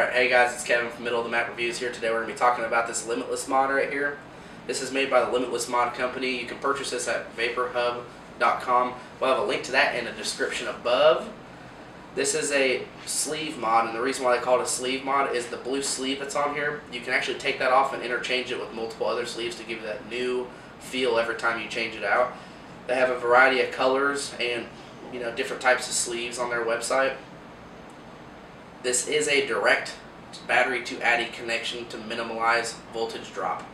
Alright, hey guys, it's Kevin from Middle of the Map Reviews here. Today we're going to be talking about this Limitless Mod right here. This is made by the Limitless Mod company. You can purchase this at vaporhub.com. We'll have a link to that in the description above. This is a sleeve mod, and the reason why they call it a sleeve mod is the blue sleeve that's on here. You can actually take that off and interchange it with multiple other sleeves to give you that new feel every time you change it out. They have a variety of colors and different types of sleeves on their website. This is a direct battery to ADI connection to minimize voltage drop.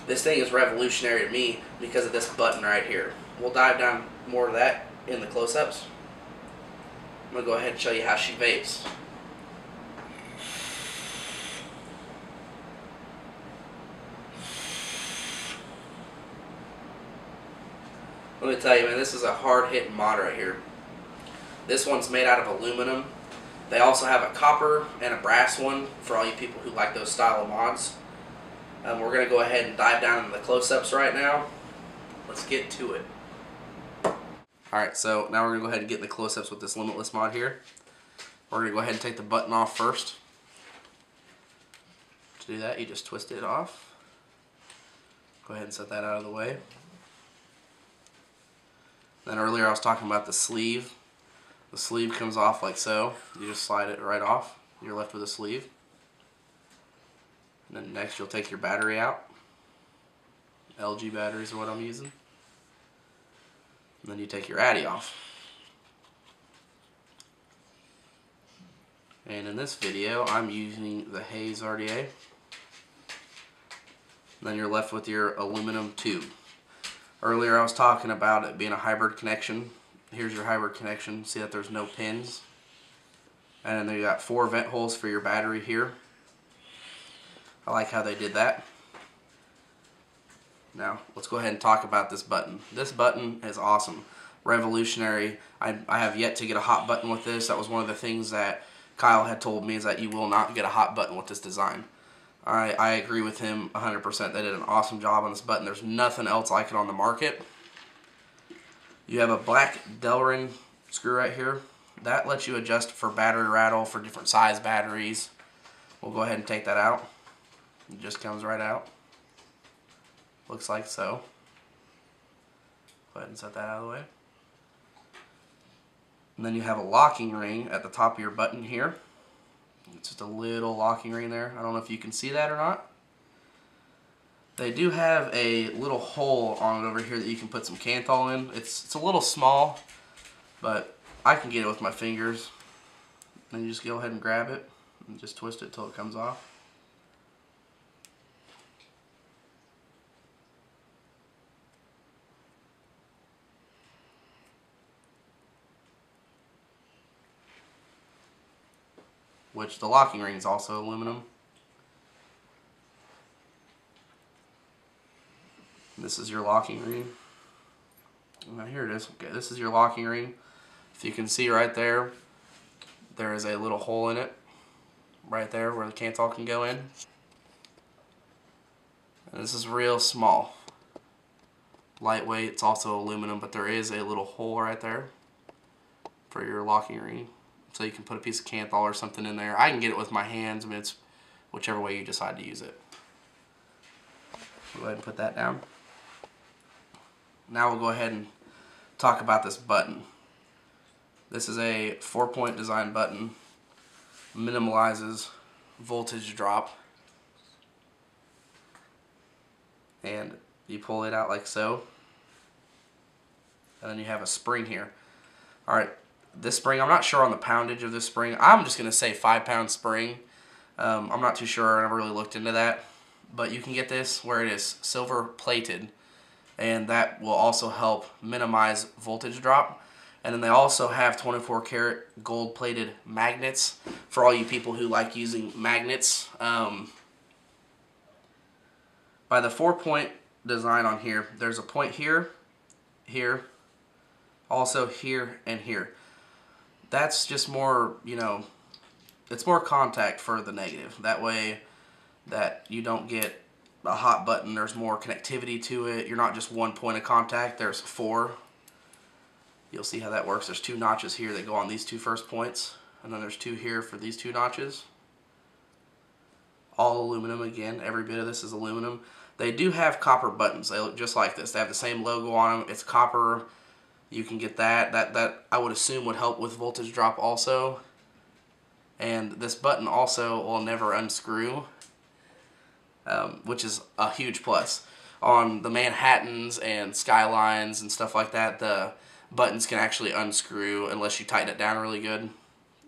This thing is revolutionary to me because of this button right here. We'll dive down more of that in the close-ups. I'm going to go ahead and show you how she vapes. Let me tell you, man, this is a hard-hitting mod right here. This one's made out of aluminum. They also have a copper and a brass one for all you people who like those style of mods. We're going to go ahead and dive down into the close-ups right now. Let's get to it. Alright, so now we're going to go ahead and get in the close-ups with this Limitless mod here. We're going to go ahead and take the button off first. To do that, you just twist it off. Go ahead and set that out of the way. Then earlier I was talking about the sleeve. The sleeve comes off like so. You just slide it right off. You're left with a sleeve. And then next you'll take your battery out. LG batteries are what I'm using. And then you take your ADI off. And in this video I'm using the Haze RDA. And then you're left with your aluminum tube. Earlier I was talking about it being a hybrid connection. Here's your hybrid connection. See that there's no pins. And then you got 4 vent holes for your battery here. I like how they did that. Now, let's go ahead and talk about this button. This button is awesome. Revolutionary. I have yet to get a hot button with this. That was one of the things that Kyle had told me, is that you will not get a hot button with this design. I agree with him 100%. They did an awesome job on this button. There's nothing else like it on the market. You have a black Delrin screw right here. That lets you adjust for battery rattle for different size batteries. We'll go ahead and take that out. It just comes right out. Looks like so. Go ahead and set that out of the way. And then you have a locking ring at the top of your button here. It's just a little locking ring there. I don't know if you can see that or not. They do have a little hole on it over here that you can put some Kanthal in. It's a little small, but I can get it with my fingers. Then you just go ahead and grab it and just twist it till it comes off. Which the locking ring is also aluminum. This is your locking ring. Now here it is. Okay, this is your locking ring. If you can see right there, there is a little hole in it. Right there where the Kanthal can go in. And this is real small. Lightweight, it's also aluminum, but there is a little hole right there for your locking ring. So you can put a piece of Kanthal or something in there. I can get it with my hands. I mean, it's whichever way you decide to use it. Go ahead and put that down. Now we'll go ahead and talk about this button. This is a 4-point design button. Minimalizes voltage drop. And you pull it out like so. And then you have a spring here. Alright, this spring, I'm not sure on the poundage of this spring. I'm just going to say 5-pound spring. I'm not too sure. I never really looked into that. But you can get this where it is silver plated. And that will also help minimize voltage drop. And then they also have 24 karat gold plated magnets for all you people who like using magnets. By the 4-point design on here, there's a point here, here, also here, and here. That's just more, it's more contact for the negative. That way that you don't get a hot button, there's more connectivity to it. You're not just one point of contact, there's 4. You'll see how that works. There's 2 notches here that go on these 2 first points, and then there's 2 here for these 2 notches. All aluminum again. Every bit of this is aluminum. They do have copper buttons. They look just like this. They have the same logo on them. It's copper. You can get that. That I would assume would help with voltage drop also. And this button also will never unscrew, which is a huge plus. On the Manhattans and Skylines and stuff like that, the buttons can actually unscrew unless you tighten it down really good.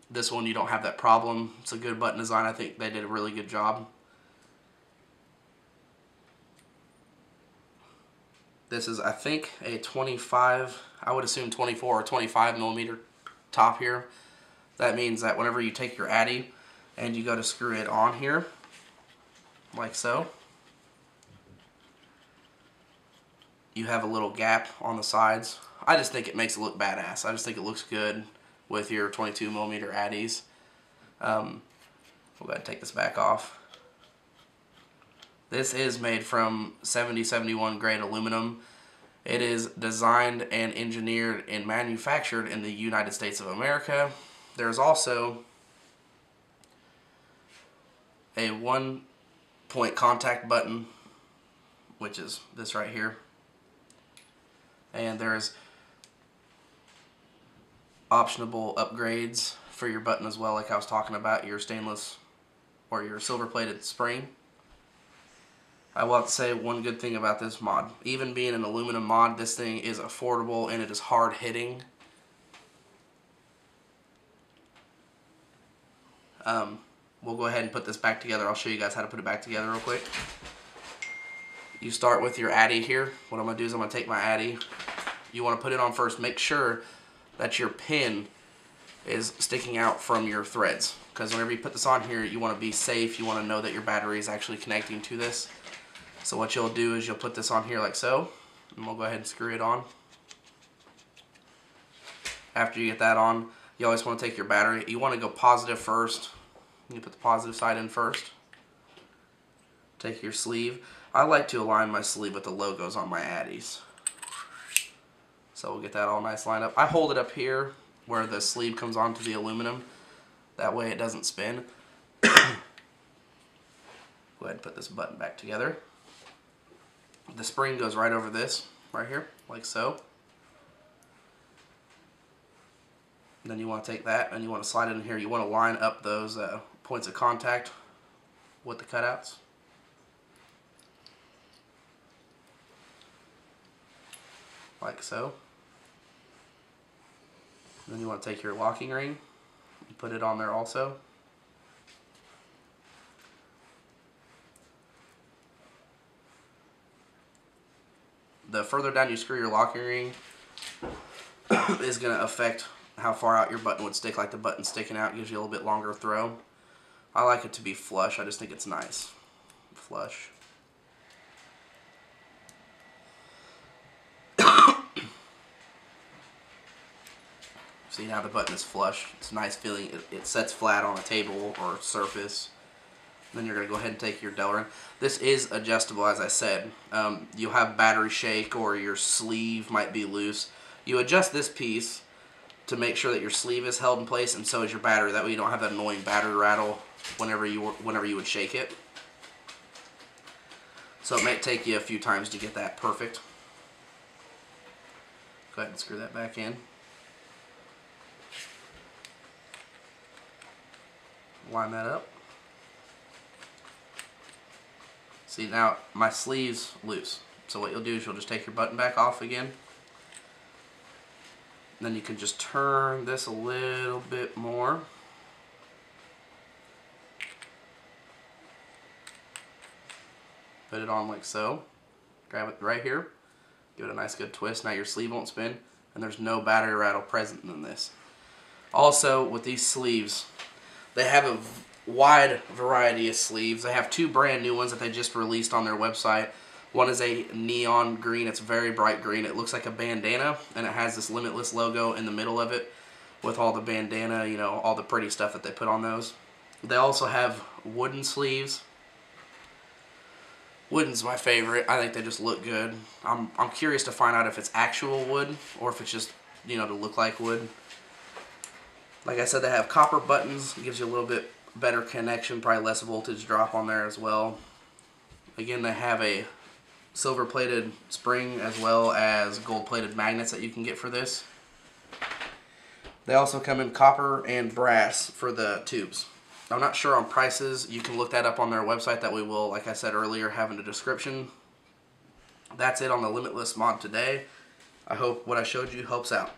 This one, you don't have that problem. It's a good button design. I think they did a really good job. This is, I think, a 25, I would assume 24 or 25 millimeter top here. That means that whenever you take your Addy and you go to screw it on here, like so, you have a little gap on the sides. I just think it makes it look badass. I just think it looks good with your 22 millimeter Addies. We'll go ahead and take this back off. This is made from 7071 grade aluminum. It is designed and engineered and manufactured in the United States of America. There's also a 1-point contact button, which is this right here. And there's optionable upgrades for your button as well, like I was talking about, your stainless or your silver plated spring. I will have to say one good thing about this mod. Even being an aluminum mod, this thing is affordable and it is hard hitting. We'll go ahead and put this back together. I'll show you guys how to put it back together real quick. You start with your Addy here. What I'm going to do is I'm going to take my Addy. You want to put it on first. Make sure that your pin is sticking out from your threads, because whenever you put this on here, you want to be safe. You want to know that your battery is actually connecting to this. So what you'll do is you'll put this on here like so, and we'll go ahead and screw it on. After you get that on, you always want to take your battery. You want to go positive first. You put the positive side in first. Take your sleeve. I like to align my sleeve with the logos on my Addies. So we'll get that all nice lined up. I hold it up here where the sleeve comes onto the aluminum. That way it doesn't spin. Go ahead and put this button back together. The spring goes right over this, right here, like so. And then you want to take that and you want to slide it in here. You want to line up those points of contact with the cutouts. Like so. And then you want to take your locking ring and put it on there also. The further down you screw your locking ring is going to affect how far out your button would stick. Like the button sticking out gives you a little bit longer throw. I like it to be flush. I just think it's nice. Flush. See, now the button is flush. It's a nice feeling. It sets flat on a table or surface. Then you're going to go ahead and take your Delrin. This is adjustable, as I said. You'll have battery shake or your sleeve might be loose. You adjust this piece to make sure that your sleeve is held in place, and so is your battery. That way you don't have that annoying battery rattle whenever you would shake it. So it might take you a few times to get that perfect. Go ahead and screw that back in. Line that up. See, now my sleeve's loose. So what you'll do is you'll just take your button back off again. Then you can just turn this a little bit more. Put it on like so. Grab it right here. Give it a nice good twist. Now your sleeve won't spin, and there's no battery rattle present in this. Also, with these sleeves, they have a wide variety of sleeves. They have two brand new ones that they just released on their website. One is a neon green. It's very bright green. It looks like a bandana, and it has this Limitless logo in the middle of it with all the bandana, you know, all the pretty stuff that they put on those. They also have wooden sleeves. Wooden's my favorite. I think they just look good. I'm curious to find out if it's actual wood or if it's just, you know, to look like wood. Like I said, they have copper buttons. It gives you a little bit better connection, probably less voltage drop on there as well. Again, they have a silver plated spring as well as gold plated magnets that you can get for this. They also come in copper and brass for the tubes. I'm not sure on prices. You can look that up on their website that we will, like I said earlier, have in the description. That's it on the Limitless Mod today. I hope what I showed you helps out.